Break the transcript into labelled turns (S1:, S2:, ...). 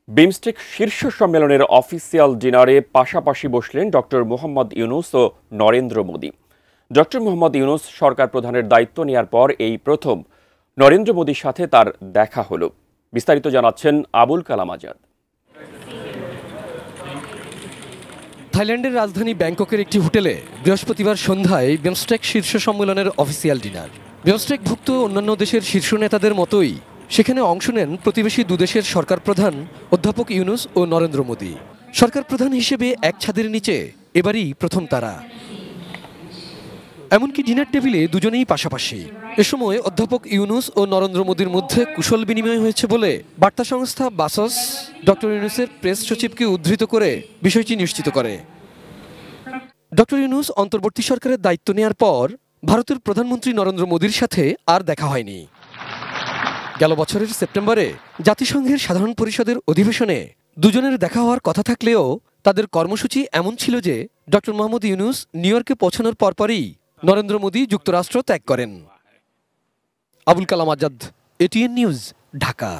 S1: বিমস্টেক শীর্ষ সম্মেলনের অফিসিয়াল ডিনারে পাশাপাশি বসলেন ডক্টর মোহাম্মদ ইউনূস ও নরেন্দ্র মোদি। ডক্টর মোহাম্মদ ইউনূস সরকার প্রধানের দায়িত্ব নেয়ার পর এই প্রথম নরেন্দ্র মোদির সাথে তার দেখা হলো। বিস্তারিত জানাচ্ছেন আবুল কালাম আজাদ।
S2: থাইল্যান্ডের রাজধানী ব্যাংককের একটি হোটেলে বৃহস্পতিবার সন্ধ্যায় বিমস্টেক শীর্ষ সম্মেলনের অফিসিয়াল ডিনার। বিমস্টেকভুক্ত অন্যান্য দেশের শীর্ষ নেতাদের মতোই সেখানে অংশ নেন প্রতিবেশী দুদেশের সরকার প্রধান অধ্যাপক ইউনূস ও নরেন্দ্র মোদি। সরকার প্রধান হিসেবে এক ছাদের নিচে এবারই প্রথম তারা। এমনকি ডিনার টেবিলে দুজনেই পাশাপাশি। এ সময় অধ্যাপক ইউনূস ও নরেন্দ্র মোদির মধ্যে কুশল বিনিময় হয়েছে বলে বার্তা সংস্থা বাসস ডক্টর ইউনূসের প্রেস সচিবকে উদ্ধৃত করে বিষয়টি নিশ্চিত করে। ডক্টর ইউনূস অন্তর্বর্তী সরকারের দায়িত্ব নেওয়ার পর ভারতের প্রধানমন্ত্রী নরেন্দ্র মোদির সাথে আর দেখা হয়নি। গেল বছরের সেপ্টেম্বরে জাতিসংঘের সাধারণ পরিষদের অধিবেশনে দুজনের দেখা হওয়ার কথা থাকলেও তাদের কর্মসূচি এমন ছিল যে ডক্টর মোহাম্মদ ইউনূস নিউ ইয়র্কে পৌঁছানোর পরপরই নরেন্দ্র মোদি যুক্তরাষ্ট্র ত্যাগ করেন। Abul Kalam Azad, ATN news, Dhaka.